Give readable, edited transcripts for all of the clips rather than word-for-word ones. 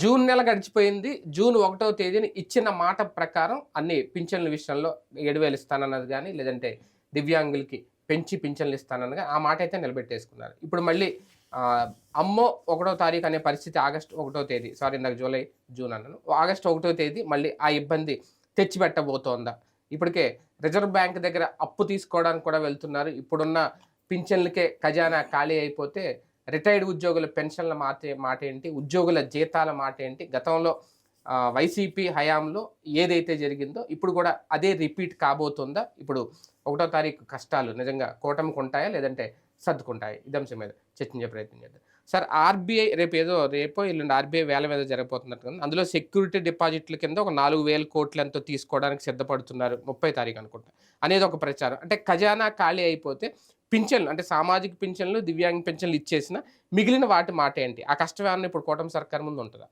June నెల గడిచిపోయింది. June 1వ తేదీన ఇచ్చిన మాట ప్రకారం అన్ని పింఛన్ల విషయంలో 7,000 ఇస్తానన్నది గాని, లేదంటే దివ్యాంగులకి పెంచి పింఛన్లు ఇస్తానన్నది ఆ మాట అయితే నిలబెట్టేసుకున్నారు. ఇప్పుడు మళ్ళీ అమ్మో 1వ తారీఖు అనే పరిస్థితి ఆగస్టు 1వ తేదీ ఇందాక జూలై, జూన్ అన్నాను. ఆగస్టు 1వ తేదీ మళ్ళీ ఆ ఇబ్బంది తెచ్చిపెట్టబోతోందా? ఇప్పటికే రిజర్వ్ బ్యాంక్ దగ్గర అప్పు తీసుకోవడానికి కూడా వెళ్తున్నారు. ఇప్పుడున్న పింఛన్లకే ఖజానా ఖాళీ అయిపోతే రిటైర్డ్ ఉద్యోగుల పెన్షన్ల మాట ఏంటి? ఉద్యోగుల జీతాల మాట ఏంటి? గతంలో వైసీపీ హయాంలో ఏదైతే జరిగిందో ఇప్పుడు కూడా అదే రిపీట్ కాబోతుందా? ఇప్పుడు 1వ తారీఖు కష్టాలు నిజంగా కూటమికి ఉంటాయా? లేదంటే సర్దుకుంటాయా? ఇదే అంశం మీద చర్చించే ప్రయత్నం చేద్దాం. సార్, ఆర్బీఐ రేపో ఎల్లుండి ఆర్బీఐ వేల మీద జరగబోతున్నట్టు కదా. అందులో సెక్యూరిటీ డిపాజిట్ల కింద ఒక 4,000 కోట్లు ఎంతో తీసుకోవడానికి సిద్ధపడుతున్నారు. 30 తారీఖు అనుకుంటా అనేది ఒక ప్రచారం. అంటే ఖజానా ఖాళీ అయిపోతే పింఛన్లు అంటే సామాజిక పింఛన్లు, దివ్యాంగ పింఛన్లు ఇచ్చేసిన మిగిలిన వాటి మాట ఏంటి? ఆ కష్టం ఏమన్నా ఇప్పుడు కూటమి సర్కార్ ముందు ఉంటుందా?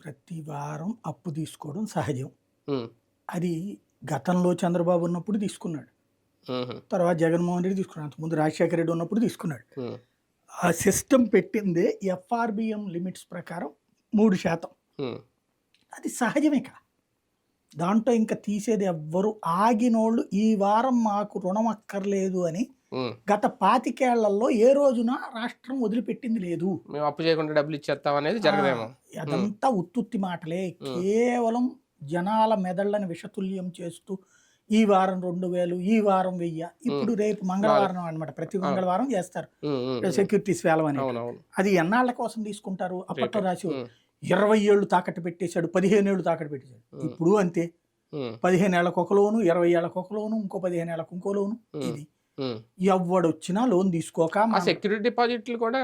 ప్రతి వారం అప్పు తీసుకోవడం సహజం. హ్మ్. అది గతంలో చంద్రబాబు ఉన్నప్పుడు తీసుకున్నాడు. హుహు. తర్వాత జగన్మోహన్ రెడ్డి తీసుకున్నాడు. అంతకుముందు రాజశేఖర రెడ్డి ఉన్నప్పుడు తీసుకున్నాడు. హ్మ్. ఆ సిస్టమ్ పెట్టిందే ఎఫ్ఆర్బిఎం లిమిట్స్ ప్రకారం 3%. హ్మ్. అది సహజమే దాంట్లో ఇంకా తీసేది ఎవ్వరు. ఆగినోళ్ళు ఈ వారం మాకు రుణం అక్కర్లేదు అని హ్మ్. గత 25 ఏళ్లలో ఏ రోజున రాష్ట్రం వదిలిపెట్టింది లేదు. మేము అప్పు చేయకుండా డబ్బులు ఇచ్చేస్తాం అనేది జరగదేమో. అదంతా ఉత్తుత్తి మాటలే. కేవలం జనాల మెదళ్ళని విషతుల్యం చేస్తూ ఈ వారం 2,000, ఈ వారం 1,000, ఇప్పుడు రేపు మంగళవారం అనమాట. ప్రతి మంగళవారం చేస్తారు సెక్యూరిటీస్ వేలం అని. అది ఎన్నాళ్ల కోసం తీసుకుంటారు? అప్పట్లో రాసి 20 ఏళ్ళు తాకట్టు పెట్టేశాడు, 15 ఏళ్ళు తాకట్టు పెట్టేశాడు. ఇప్పుడు అంతే, 15 ఏళ్లకు ఒక లోను, 20 ఏళ్లకు ఒక లోను, ఇంకో 15 ఏళ్లకు ఇంకో లోను. ఇది ఎవడొచ్చినా లోన్ తీసుకోక. ఆ సెక్యూరిటీ డిపాజిట్లు కూడా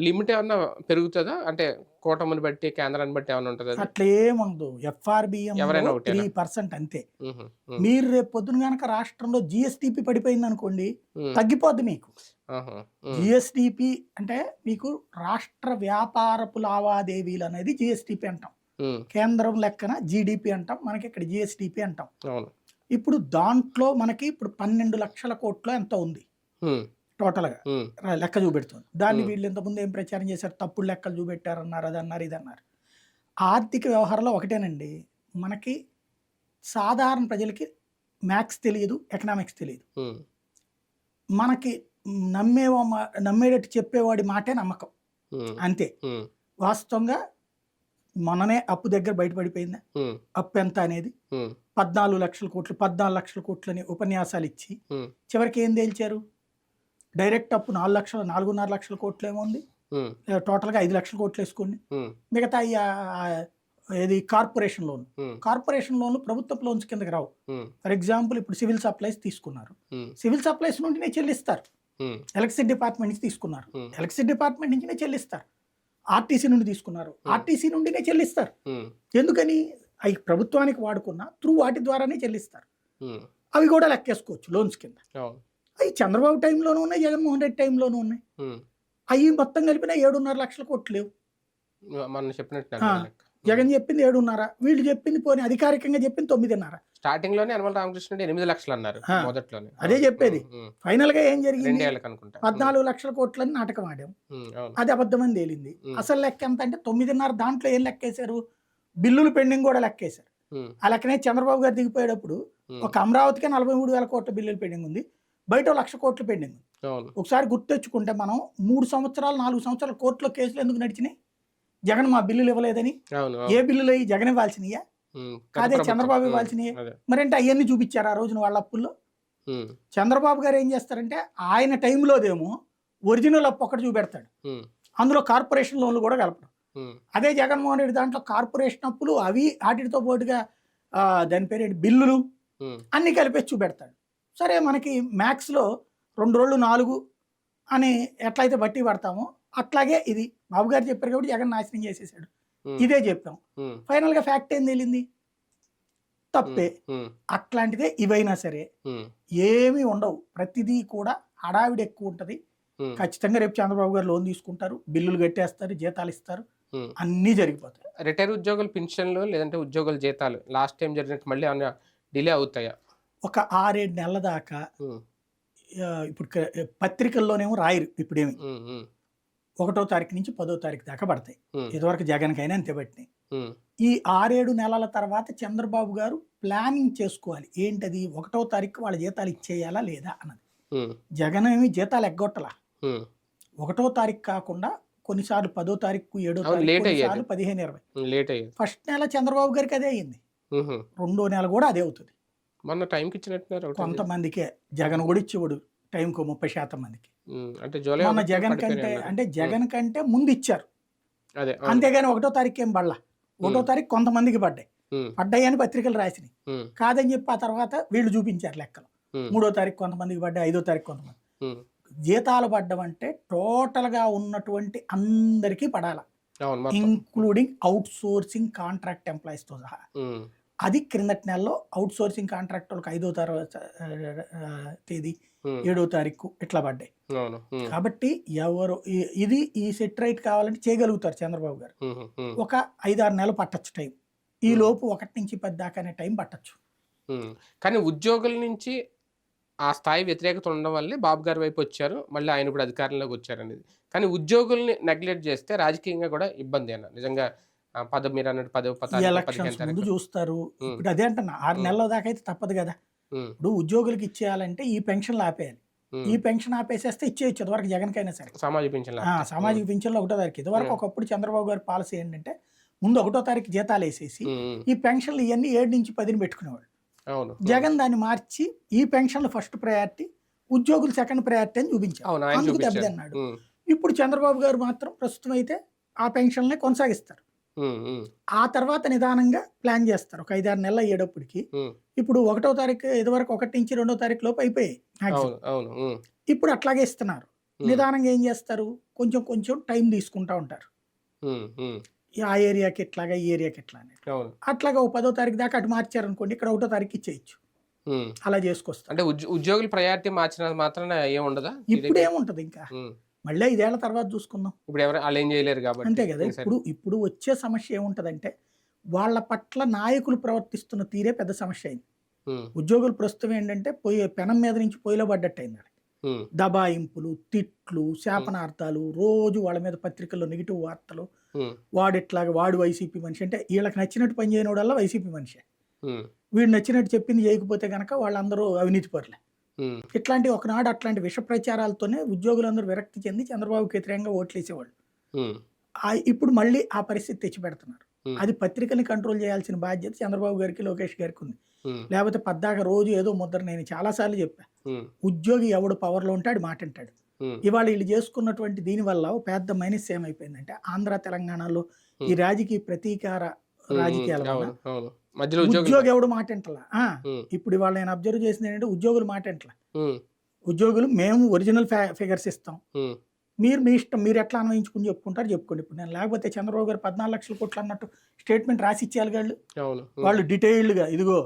లిమిట్ ఏమన్నా పెరుగుతుందా? అంటే కూటమిని బట్టి, కేంద్రాన్ని బట్టి ఏమైనా ఉంటుందా? అట్లా ఏముండదు. ఎఫ్ఆర్బిఎం 3% అంతే. మీరు రేపు పొద్దున కనుక రాష్ట్రంలో జిఎస్టిపి పడిపోయింది అనుకోండి, తగ్గిపోద్ది మీకు. జిఎస్టిపి అంటే మీకు రాష్ట్ర వ్యాపారపు లావాదేవీలు అనేది జిఎస్టిపి అంటాం. కేంద్రం లెక్కన జీడిపి అంటాం, మనకి ఇక్కడ జిఎస్టిపి అంటాం. ఇప్పుడు దాంట్లో మనకి ఇప్పుడు 12 లక్షల కోట్లు ఎంత ఉంది టోటల్గా లెక్క చూపెడుతుంది. దాన్ని వీళ్ళు ఇంతకుముందు ఏం ప్రచారం చేశారు? తప్పుడు లెక్కలు చూపెట్టారన్నారు, అది అన్నారు, ఇది అన్నారు. ఆర్థిక వ్యవహారంలో ఒకటేనండి, మనకి సాధారణ ప్రజలకి మ్యాథ్స్ తెలియదు, ఎకనామిక్స్ తెలియదు. మనకి నమ్మేటట్టు చెప్పేవాడి మాటే నమ్మకం, అంతే. వాస్తవంగా మననే అప్పు దగ్గర బయటపడిపోయిందా? అప్పు ఎంత అనేది 14 లక్షల కోట్లు, 14 లక్షల కోట్లు అని ఉపన్యాసాలు ఇచ్చి చివరికి ఏం తేల్చారు? డైరెక్ట్ అప్పు 4,5 లక్షల కోట్లు ఏముంది, టోటల్గా 5 లక్షల కోట్లు వేసుకోండి. మిగతా ఏది కార్పొరేషన్ లోన్, కార్పొరేషన్ లోన్లు ప్రభుత్వ లోన్స్ కిందకి రావు. ఫర్ ఎగ్జాంపుల్ ఇప్పుడు సివిల్ సప్లైస్ తీసుకున్నారు, సివిల్ సప్లైస్ నుండినే చెల్లిస్తారు. ఎలక్ట్రిసిటీ డిపార్ట్మెంట్ నుంచి తీసుకున్నారు, ఎలక్ట్రిసిటీ డిపార్ట్మెంట్ నుంచినే చెల్లిస్తారు. ఆర్టీసీ నుండి తీసుకున్నారు, ఆర్టీసీ నుండినే చెల్లిస్తారు. ఎందుకని? అవి ప్రభుత్వానికి వాడుకున్న త్రూ వాటి ద్వారానే చెల్లిస్తారు. అవి కూడా లెక్కేసుకోవచ్చు లోన్స్ కింద. అవి చంద్రబాబు టైంలోనూ ఉన్నాయి, జగన్మోహన్ రెడ్డి టైంలోనూ ఉన్నాయి. అవి మొత్తం కలిపిన 7.5 లక్షల కోట్లు లేవు. జగన్ చెప్పింది 7.5, వీళ్ళు చెప్పింది పోనీ అధికారికంగా చెప్పింది 9.5. స్టార్టింగ్ లోనే యనమల రామకృష్ణ 8 లక్షలు అన్నారు మొదట్లోనే. అదే చెప్పేది. ఫైనల్ గా ఏం జరిగింది? 14 లక్షల కోట్లని నాటకం ఆడాం, అది అబద్ధమని తేలింది. అసలు లెక్క ఎంత అంటే 9.5. దాంట్లో ఏం లెక్కేశారు? బిల్లులు పెండింగ్ కూడా లెక్కేశారు. ఆ లెక్కనే చంద్రబాబు గారు దిగిపోయేటప్పుడు ఒక అమరావతికే 43,000 కోట్ల బిల్లులు పెండింగ్ ఉంది, బయట 1,00,000 కోట్లు పెండింగ్ ఉంది. ఒకసారి గుర్తెచ్చుకుంటే మనం 3 సంవత్సరాలు 4 సంవత్సరాల కోర్టులో కేసులు ఎందుకు నడిచినాయి? జగన్ మా బిల్లులు ఇవ్వలేదని. ఏ బిల్లులు అయ్యి జగన్ ఇవ్వాల్సినయా? కాదే చంద్రబాబు ఇవ్వాల్సినయే. మరేంటే అవన్నీ చూపించారు ఆ రోజున వాళ్ళ అప్పుల్లో. చంద్రబాబు గారు ఏం చేస్తారంటే ఆయన టైంలోదేమో ఒరిజినల్ అప్పు ఒకటి చూపెడతాడు, అందులో కార్పొరేషన్ లోన్లు కూడా కలపడం. అదే జగన్మోహన్ రెడ్డి దాంట్లో కార్పొరేషన్ అప్పులు అవి వాటితో పాటుగా దాని పేరు బిల్లులు అన్ని కలిపేసి చూపెడతాడు. సరే, మనకి మ్యాథ్స్లో 2 రోజులు 4 అని ఎట్లయితే బట్టి పడతామో అట్లాగే ఇది బాబు గారు చెప్పారు కాబట్టి జగన్ నాశనం చేసేసాడు, ఇదే చెప్పాం. ఫైనల్ గా ఫ్యాక్ట్ ఏం తేలింది? తప్పే. అట్లాంటిదే ఇవైనా సరే ఏమీ ఉండవు, ప్రతిదీ కూడా హడావిడి ఎక్కువ ఉంటది. ఖచ్చితంగా రేపు చంద్రబాబు గారు లోన్ తీసుకుంటారు, బిల్లులు కట్టేస్తారు, జీతాలు ఇస్తారు, అన్నీ జరిగిపోతాయి. రిటైర్ ఉద్యోగుల పెన్షన్లు లేదంటే ఉద్యోగుల జీతాలు లాస్ట్ టైం జరిగినట్టు మళ్ళీ డిలే అవుతాయా? ఒక 6-7 నెలల దాకా ఇప్పుడు పత్రికల్లోనేమో రాయరు ఇప్పుడేమి. 1వ తారీఖు నుంచి 10వ తారీఖు దాకా పడతాయి. ఉమ్, ఇదివరకు జగన్కైనా అంతే పట్టినాయి. ఉమ్, ఈ 6-7 నెలల తర్వాత చంద్రబాబు గారు ప్లానింగ్ చేసుకోవాలి. ఏంటది? 1వ తారీఖు వాళ్ళ జీతాలు ఇచ్చేయాలా లేదా అన్నది. ఉమ్, జగన్ ఏమి జీతాలు ఎగ్గొట్టలా. ఉమ్. 1వ తారీఖు కాకుండా కొన్నిసార్లు 10వ తారీఖు, 7వ అవును, తారీఖు, లేట్ అయ్యేది. కొన్నిసార్లు 15-20. లేట్ అయ్యేది. ఫస్ట్ నెల చంద్రబాబు గారికి అదే అయ్యింది. ఉహు. 2వ నెల కూడా అదే అవుతుంది. మొన్న టైంకి ఇచ్చినట్టున్నారు ఒకటి. కొంతమందికే జగన్ కూడా ఇచ్చేవాడు టైంకు 30% మందికి. అంటే జూలై మొన్న 1 జగన్ పడిపోయినాయి కంటే అన్నారు. అంటే జగన్ కంటే ముందు ఇచ్చారు. అదే, అవును. అంతేగాని 1వ తారీఖు ఏం పడలా. 1వ తారీఖు కొంతమందికి పడ్డాయి. ఉమ్, పడ్డాయి అని పత్రికలు రాసినాయి. ఉమ్, కాదని చెప్పి ఆ తర్వాత వీళ్ళు చూపించారు లెక్కలు. ఉమ్, 3వ తారీఖు కొంతమందికి పడ్డాయి, 5వ తారీఖు కొంతమంది. ఉమ్. జీతాలు పడ్డం అంటే టోటల్గా ఉన్నటువంటి అందరికీ పడాల, అవును, మొత్తం. ఇంక్లూడింగ్ అవుట్ సోర్సింగ్ కాంట్రాక్ట్ ఎంప్లాయీస్తో సహా. ఉమ్, అది క్రిందటి నెలలో అవుట్ సోర్సింగ్ కాంట్రాక్ట్ వాళ్ళకి 5వ తేదీ, ఉమ్, 7వ తారీఖు ఇట్లా పడ్డాయి. అవును. ఉమ్, కాబట్టి ఎవరు ఇది ఈ సెట్ రైట్ కావాలంటే చేయగలుగుతారు చంద్రబాబు గారు. ఉమ్, ఉమ్, ఒక 5-6 నెలలు పట్టచ్చు టైం. ఈ లోపు 1 నుంచి 10 దాకానే టైం పట్టచ్చు. ఉమ్. కానీ ఉద్యోగుల నుంచి ఆ స్థాయి వ్యతిరేకత ఉండడం వల్లే బాబు గారి వైపు వచ్చారు, మళ్ళీ ఆయన కూడా అధికారంలోకి వచ్చారు అనేది. కానీ ఉద్యోగుల్ని నెగ్లెక్ట్ చేస్తే రాజకీయంగా కూడా ఇబ్బంది అన్న నిజంగా. మీరు అన్నట్టు 10వ ఎలక్షన్స్ ముందు చూస్తారు. ఉమ్, ఇప్పుడు అదే అంటున్నా, 6 నెలల దాకా అయితే తప్పదు కదా. ఉమ్, ఇప్పుడు ఉద్యోగులకు ఇచ్చేయాలంటే ఈ పెన్షన్లు ఆపేయాలి. ఉమ్. ఈ పెన్షన్ ఆపేసేస్తే ఇచ్చేయచ్చు ఇదివరకు జగన్కైనా సరే. సామాజిక పింఛన్ సామాజిక పింఛన్లు 1వ తారీఖు. ఇదివరకు ఒకప్పుడు చంద్రబాబు గారి పాలసీ ఏంటంటే ముందు 1వ తారీఖు జీతాలు వేసేసి ఈ పెన్షన్లు ఇవన్నీ 7 నుంచి 10 పెట్టుకునేవాళ్ళు. అవును. జగన్ దాన్ని మార్చి ఈ పెన్షన్లు ఫస్ట్ ప్రయారిటీ, ఉద్యోగులు సెకండ్ ప్రయారిటీ అని చూపించారు. అవును, ఆయన అందుకు చూపించారు. దెబ్బతిన్నాడు. ఉమ్, ఇప్పుడు చంద్రబాబు గారు మాత్రం ప్రస్తుతం అయితే ఆ పెన్షన్లనే కొనసాగిస్తారు. ఉమ్, ఉమ్, ఆ తర్వాత నిదానంగా ప్లాన్ చేస్తారు. ఒక 5-6 నెలలు అయ్యేటప్పటికి. ఉమ్. ఇప్పుడు 1వ తారీఖు ఇదివరకు 1 నుంచి 2వ తారీఖు లోపు అయిపోయాయి maximum. అవును, అవును. ఉమ్, ఇప్పుడు అట్లాగే ఇస్తున్నారు. నిదానంగా ఏం చేస్తారు, కొంచెం కొంచెం టైం తీసుకుంటా ఉంటారు. ఉమ్, ఉమ్. ఆ ఏరియాకి ఎట్లాగా, ఈ ఏరియాకి ఎట్లా అని. అవును. అట్లాగా 10వ తారీఖు దాకా అటు మార్చారు అనుకోండి, ఇక్కడ 1వ తారీఖు ఇచ్చేయచ్చు. ఉమ్. అలా చేసుకొస్తారు. అంటే ఉద్యోగుల ప్రయారిటీ మార్చిన మాత్రాన ఏముండదా? ఇప్పుడు ఏముంటది ఇంకా, ఉమ్. మళ్ళీ 5 ఏళ్ల తర్వాత చూసుకుందాం. ఇప్పుడు ఎవరు వాళ్ళు ఏం చేయలేరు కాబట్టి. అంతే కదా. సరే. ఇప్పుడు వచ్చే సమస్య ఏముంటదంటే వాళ్ళ పట్ల నాయకులు ప్రవర్తిస్తున్న తీరే పెద్ద సమస్య అయింది. ఉమ్, ఉద్యోగులు ప్రస్తుతం ఏంటంటే పెనం మీద నుంచి పొయ్యిలో పడ్డట్టు అయింది. ఉమ్, దబాయింపులు, తిట్లు, శాపనార్థాలు, రోజు వాళ్ళ మీద పత్రికల్లో నెగిటివ్ వార్తలు. ఉమ్, వాడు వైసీపీ మనిషి అంటే వీళ్ళకి నచ్చినట్టు పని చేయనోడల్లా వైసీపీ మనిషి. ఉమ్, వీడు నచ్చినట్టు చెప్పింది చేయకపోతే కనుక వాళ్ళందరూ అవినీతి పరులే. ఉమ్, ఇట్లాంటి ఒకనాడు అట్లాంటి విష ప్రచారాలతోనే ఉద్యోగులందరూ విరక్తి చెంది చంద్రబాబుకి వ్యతిరేకంగా ఓట్లేసేవాళ్ళు. ఉమ్, ఇప్పుడు మళ్ళీ ఆ పరిస్థితి తెచ్చిపెడుతున్నారు. ఉమ్. అది పత్రికల్ని కంట్రోల్ చేయాల్సిన బాధ్యత చంద్రబాబు గారికి, లోకేష్ గారికి ఉంది. ఉమ్, లేకపోతే పద్దాక రోజు ఏదో ముద్ర. నేను చాలాసార్లు చెప్పా, ఉమ్, ఉద్యోగి ఎవడు పవర్లో ఉంటాడు మాట అంటాడు. ఉమ్, ఇవాళ వీళ్ళు చేసుకున్నటువంటి దీనివల్ల పెద్ద మైనస్ ఏమైపోయిందంటే ఆంధ్ర తెలంగాణలో ఈ రాజకీయ ప్రతీకార రాజకీయాల వల్ల అవును, అవును. మధ్యలో ఉద్యోగి ఎవడు మాట అంటలా. ఉమ్, ఇప్పుడు ఇవాళ నేను అబ్జర్వ్ చేసింది ఏంటంటే ఉద్యోగులు మాట అంటలా. ఉమ్, ఉద్యోగులు మేము ఒరిజినల్ ఫిగర్స్ ఇస్తాం, ఉమ్, మీరు మీ ఇష్టం, మీరు ఎట్లా అన్వయించుకుని చెప్పుకుంటారు చెప్పుకోండి. ఇప్పుడు నేను లేకపోతే చంద్రబాబు గారు 14 లక్షల కోట్లు అన్నట్టు స్టేట్మెంట్ రాసి ఇచ్చేయాలి వాళ్ళు. అవును. వాళ్ళు డీటెయిల్డ్గా ఇదిగో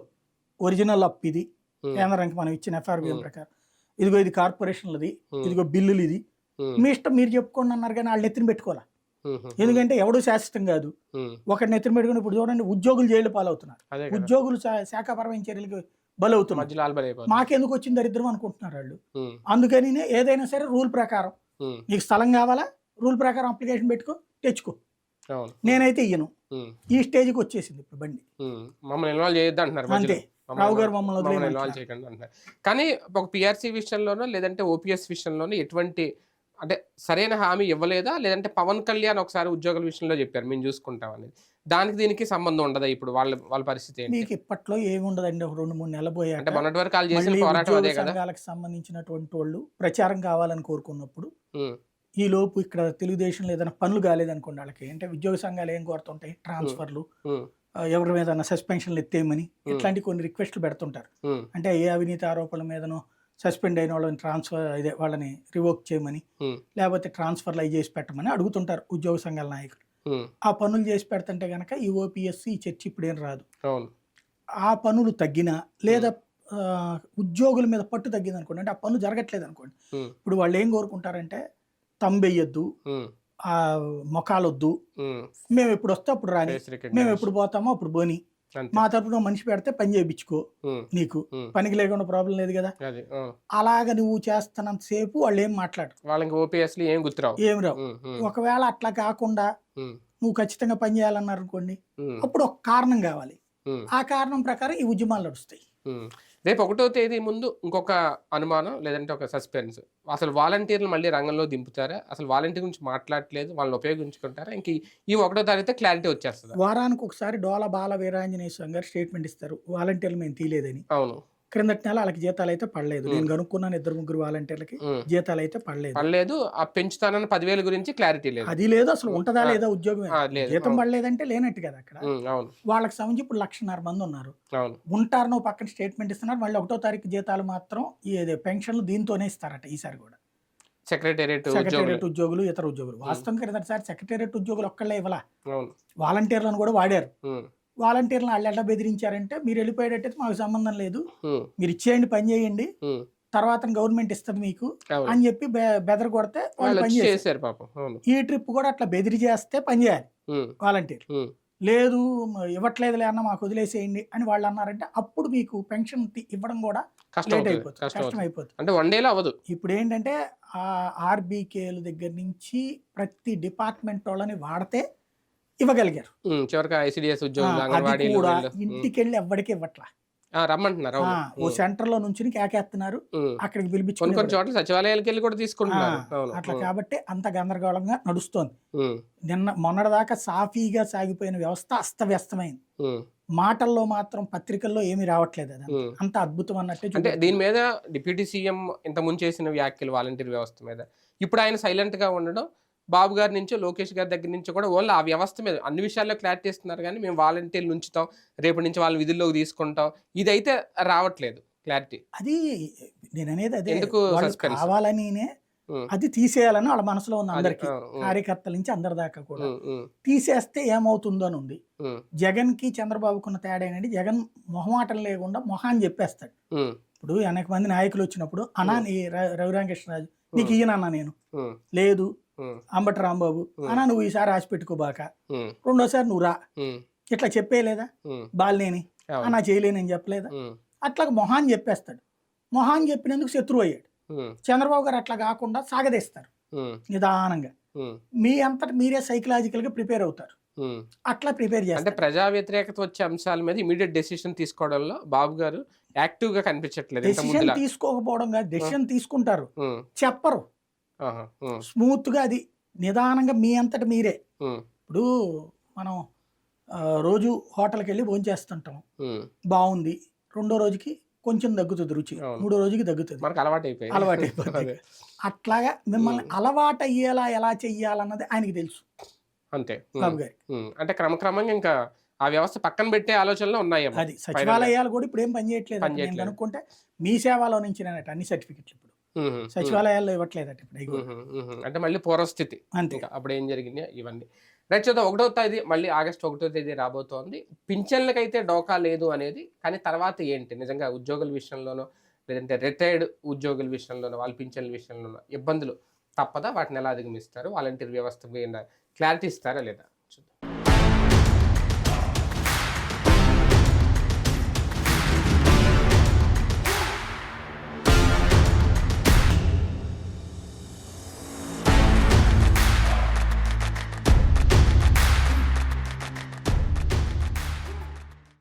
ఒరిజినల్ అప్ ఇది ఉమ్, కేంద్రానికి మనం ఇచ్చిన ఎఫ్ఆర్బిఎం ప్రకారం, ఇదిగో ఇది కార్పొరేషన్లది, ఇదిగో బిల్లులు ఇది, ఉమ్, మీ ఇష్టం మీరు చెప్పుకోండి అన్నారు. కానీ వాళ్ళు నెత్తిన పెట్టుకోవాలి. ఉమ్, ఎందుకంటే ఎవడు శాశ్వతం కాదు. ఉమ్, ఒకటి నెత్తిన పెట్టుకుని ఇప్పుడు చూడండి ఉద్యోగులు జైలు పాలవుతున్నారు, అదే కదా. ఉద్యోగులు శాఖాపరమైన చర్యలకు బలవుతున్నారు. మధ్యలో ఆల్బరైపోతుంది. మాకెందుకు వచ్చింది దరిద్రం అనుకుంటున్నారు వాళ్ళు. ఉమ్, అందుకని ఏదైనా సరే రూల్ ప్రకారం, ఉమ్, నీకు స్థలం కావాలా రూల్ ప్రకారం అప్లికేషన్ పెట్టుకో తెచ్చుకో, అవును. నేనైతే ఇయ్యను. ఉమ్, ఈ స్టేజ్కి వచ్చేసింది ఇప్పుడు బండి. ఉమ్. మమ్మల్ని ఇన్వాల్వ్ చేయొద్దు అంటున్నారు అంతే, మధ్యలో. రావు గారు మమ్మల్ని ఇన్వాల్వ్ వదిలేయమంటున్నారు. చేయకండి అంటున్నారు. కానీ ఒక పిఆర్సీ విషయంలోనో లేదంటే ఓపీఎస్ విషయంలోనో ఎటువంటి అంటే సరైన హామీ ఇవ్వలేదా? లేదంటే పవన్ కళ్యాణ్ ఒకసారి ఉద్యోగుల విషయంలో చెప్పారు మేము చూసుకుంటాం అనేది, దానికి దీనికి సంబంధం ఉండదా? ఇప్పుడు వాళ్ళ పరిస్థితి ఏంటి? మీకు ఇప్పట్లో ఏముండదండి. ఒక 2-3 నెలలు పోయాక అంటే మొన్నటి వరకు వాళ్ళు చేసిన మళ్ళీ పోరాటం ఉద్యోగ అదే కదా. సంఘాలకు సంబంధించినటువంటి వాళ్ళు ప్రచారం కావాలని కోరుకున్నప్పుడు ఉమ్, ఈ లోపు ఇక్కడ తెలుగుదేశంలో ఏదైనా పనులు కాలేదనుకోండి, వాళ్ళకి అంటే ఉద్యోగ సంఘాలు ఏం కోరుతుంటాయి, ట్రాన్స్ఫర్లు, ఉమ్, ఎవరి మీద సస్పెన్షన్లు ఎత్తేయమని ఇట్లాంటి కొన్ని రిక్వెస్ట్లు పెడుతుంటారు. ఉమ్, అంటే ఏ అవినీతి ఆరోపణల మీదనో సస్పెండ్ అయిన వాళ్ళని వాళ్ళని రివోక్ చేయమని, ఉమ్, లేకపోతే ట్రాన్స్ఫర్లు అవి చేసి పెట్టమని అడుగుతుంటారు ఉద్యోగ సంఘాల నాయకులు. ఉమ్, ఆ పనులు చేసి పెడుతుంటే కనుక ఈ ఓపీఎస్ ఈ చర్చ ఇప్పుడేం రాదు. అవును. ఆ పనులు తగ్గినా లేదా ఉద్యోగుల మీద పట్టు తగ్గింది అనుకోండి, అంటే ఆ పనులు జరగట్లేదు అనుకోండి, ఉమ్, ఇప్పుడు వాళ్ళు ఏం కోరుకుంటారంటే తంబెయ్యొద్దు, ఉమ్, ఆ మొఖాలొద్దు, ఉమ్, మేము ఎప్పుడు వస్తే అప్పుడు రాని, face మేము recognition. ఎప్పుడు పోతామో అప్పుడు పోని, అంతే. మా తరపున మనిషి పెడితే పని చేయించుకో, ఉమ్, నీకు ఉమ్, పనికి లేకుండా ప్రాబ్లం లేదు కదా. అది అలాగ నువ్వు చేస్తున్నంత సేపు వాళ్ళు ఏం మాట్లాడరు, వాళ్ళకి ఓపీఎస్లు ఏం గుర్తురావు. ఏం రావు. ఉమ్, ఉమ్, ఒకవేళ అట్లా కాకుండా ఉమ్, నువ్వు ఖచ్చితంగా పని చేయాలన్నారు అనుకోండి, ఉమ్, అప్పుడు ఒక కారణం కావాలి. ఉమ్, ఆ కారణం ప్రకారం ఈ ఉద్యమాలు నడుస్తాయి. ఉమ్. రేపు 1వ తేదీ ముందు ఇంకొక అనుమానం లేదంటే ఒక సస్పెన్స్, అసలు వాలంటీర్లు మళ్ళీ రంగంలో దింపుతారా? అసలు వాలంటీర్ గురించి మాట్లాడట్లేదు, వాళ్ళని ఉపయోగించుకుంటారా? ఇంక ఈ 1వ తారీఖు క్లారిటీ వచ్చేస్తుందా? వారానికి ఒకసారి డోల బాల వీరాంజనేయ స్వామి గారు స్టేట్మెంట్ ఇస్తారు, వాలంటీర్లు మేము తీయలేదని. అవును. క్రిందటి నెల వాళ్ళకి జీతాలు అయితే పడలేదు. ఉమ్, నేను కనుక్కున్నాను 2-3 వాలంటీర్లకి ఉమ్. జీతాలు అయితే పడలేదు. పడలేదు. ఆ పెంచుతానన్న 10,000 గురించి క్లారిటీ లేదు. అది లేదు, అసలు ఉంటదా ఆ, లేదా ఉద్యోగం, లేదు. జీతం అవును. పడలేదంటే లేనట్టు కదా అక్కడ. అవును. వాళ్ళకి సంబంధించి ఇప్పుడు 1,50,000 మంది ఉన్నారు. అవును. ఉంటారు, నువ్వు పక్కన స్టేట్మెంట్ ఇస్తున్నారు. మళ్ళీ 1వ తారీఖు జీతాలు మాత్రం ఈ పెన్షన్లు దీంతోనే ఇస్తారట ఈసారి కూడా. సెక్రటేరియట్ సెక్రటేరియట్ ఉద్యోగులు, ఇతర ఉద్యోగులు. వాస్తవం క్రిందటిసారి సెక్రటేరియట్ ఉద్యోగులు ఒక్కళ్ళే ఇవ్వాల, అవును. వాలంటీర్లను కూడా వాడారు. ఉమ్, వాలంటీర్లను వాళ్ళు ఎలా బెదిరించారంటే, మీరు వెళ్ళిపోయేటట్టయితే మాకు సంబంధం లేదు, ఉమ్, మీరు ఇచ్చేయండి, పని చేయండి, ఉమ్, తర్వాత గవర్నమెంట్ ఇస్తుంది మీకు అవును. అని చెప్పి బెదర కొడితే వాళ్ళు వాళ్ళు పని వచ్చి చేశారు. చేశారు పాపం. అవును. ఈ ట్రిప్ కూడా అట్లా బెదిరి చేస్తే పని చేయాలి ఉమ్, వాలంటీర్. ఉమ్, లేదు ఇవ్వట్లేదులే అన్న, మాకు వదిలేసేయండి అని వాళ్ళు అన్నారంటే అప్పుడు మీకు పెన్షన్ ఇవ్వడం కూడా కష్టం లేట్ అవుతుంది. అయిపోతుంది, కష్టం కష్టం అవుతుంది. అయిపోతుంది. అంటే 1 డేలో అవ్వదు. ఇప్పుడు ఏంటంటే ఆ ఆర్బీకేల దగ్గర నుంచి ప్రతి డిపార్ట్మెంట్ వాళ్ళని వాడితే ఇవ్వగలిగారు. చివరికి ఐసిడిఎస్ ఆ, ఉద్యోగులు, అది అంగన్వాడీలు కూడా వీళ్ళు ఇంటికి వెళ్ళి ఎవ్వడికి ఇవ్వట్లా. రమ్మంటున్నారు. ఆ, అవును. ఓ సెంటర్ లో నుంచి కేకేస్తున్నారు, ఉమ్. అక్కడికి కొన్ని పిలిపించుకుని కొన్ని చోట్ల సచివాలయాలకు వెళ్ళి కూడా తీసుకుంటున్నారు. అవును. అట్లా. కాబట్టి అంత గందరగోళంగా నడుస్తోంది. ఉమ్, మొన్నటిదాకా సాఫీగా సాగిపోయిన వ్యవస్థ అస్తవ్యస్తమైంది. ఉమ్, మాటల్లో మాత్రం పత్రికల్లో ఏమీ రావట్లేదు, అది ఉమ్. అంత అద్భుతం అన్నట్టే అంటే చూపెడుతుంది. దీని మీద డిప్యూటీ సీఎం ఇంత ముందు చేసిన వ్యాఖ్యలు వాలంటీర్ వ్యవస్థ మీద, ఇప్పుడు ఆయన సైలెంట్ గా ఉండడం, బాబు గారి నుంచి లోకేష్ గారి దగ్గర నుంచి కూడా ఓన్లీ ఆ వ్యవస్థ మీద అన్ని విషయాల్లో క్లారిటీ ఇస్తున్నారు, కానీ మేము వాలంటీర్లు ఉంచుతాం, రేపటి నుంచి వాళ్ళ విధుల్లోకి తీసుకుంటాం, ఇదైతే రావట్లేదు క్లారిటీ. అది నేను అనేది అదే, ఎందుకు వాళ్ళు సస్పెన్స్? కావాలనినే ఉమ్, అది తీసేయాలని వాళ్ళ మనసులో ఉంది అది, అందరికి, ఉమ్, కార్యకర్తల నుంచి అందరి దాకా కూడా. ఉమ్, ఉమ్, తీసేస్తే ఏమవుతుందో అని ఉంది. ఉమ్, జగన్ కి చంద్రబాబుకున్న తేడా ఏంటంటే, జగన్ మొహమాటం లేకుండా మొహాన్ని చెప్పేస్తాడు. ఉమ్, ఇప్పుడు అనేక మంది నాయకులు వచ్చినప్పుడు అన్నా నీ రవిరామకృష్ణరాజు నీకు ఉమ్, ఈయనన్నా నేను, ఉమ్, లేదు ఉమ్, అంబటి రాంబాబు అన్నా నువ్వు ఈసారి రాసి పెట్టుకోబాక, ఉమ్, రెండోసారి నువ్వు రా, ఉమ్, ఇట్లా చెప్పేయలేదా? ఉమ్, బాలినేని అవును. అన్నా చేయలేనని చెప్పలేదా? ఉమ్, అట్లా మొహాన్ని చెప్పేస్తాడు. మొహాన్ని చెప్పినందుకు శత్రువు అయ్యాడు. ఉమ్, చంద్రబాబు గారు అట్లా కాకుండా సాగదీస్తారు ఉమ్, నిదానంగా. ఉమ్, మీ అంతట మీరే సైకలాజికల్ గా ప్రిపేర్ అవుతారు, ఉమ్. అట్లా ప్రిపేర్ అంటే చేస్తారు. ప్రజా వ్యతిరేకత వచ్చే అంశాల మీద ఇమీడియట్ డెసిషన్ తీసుకోవడంలో బాబు గారు యాక్టివ్ గా కనిపించట్లేదు ఇంత డెసిషన్ ముందులా. తీసుకోకపోవడం కాదు, డెసిషన్ తీసుకుంటారు, ఉమ్, చెప్పరు. ఆహా, ఉమ్, స్మూత్ గా అది నిదానంగా మీ అంతట మీరే. ఉమ్, ఇప్పుడు మనం రోజు హోటల్కి వెళ్ళి భోంచేస్తుంటాం, ఉమ్, బాగుంది, రెండో రోజుకి కొంచెం తగ్గుతుంది రుచి, అవును. మూడో రోజుకి తగ్గుతుంది, మనకు అలవాటు అయిపోయింది. అలవాటు అయిపోతుంది. అదే. అట్లాగా మిమ్మల్ని ఉమ్, అలవాటు అయ్యేలా ఎలా చెయ్యాలన్నది ఆయనకి తెలుసు, అంతే. ఉమ్, బాబు గారికి. అంటే క్రమక్రమంగా ఇంకా ఆ వ్యవస్థ పక్కన పెట్టే ఆలోచనలో ఉన్నాయేమో. అది సచివాలయాలు కూడా ఇప్పుడు ఏం పని చేయట్లేదు. పని నేను చేయట్లేదు. కనుక్కుంటే మీ సేవలో నుంచి అన్ని సర్టిఫికెట్లు ఇప్పుడు సచివాలయాల్లో ఇవ్వట్లేదట ఇప్పుడు అవి కూడా. అంటే మళ్ళీ పూర్వస్థితి. అంతే. ఇంకా అప్పుడు ఏం జరిగింది ఇవన్నీ రైట్. చూద్దాం 1వ తేదీ మళ్ళీ ఆగస్టు 1వ తేదీ రాబోతోంది. పింఛన్లకైతే డోకా లేదు అనేది, కానీ తర్వాత ఏంటి నిజంగా ఉద్యోగుల విషయంలోనో లేదంటే రిటైర్డ్ ఉద్యోగుల విషయంలోనో వాళ్ళ పింఛన్ల విషయంలోనో ఇబ్బందులు తప్పదా? వాటిని ఎలా అధిగమిస్తారు? వాలంటీర్ వ్యవస్థ మీద క్లారిటీ ఇస్తారా లేదా?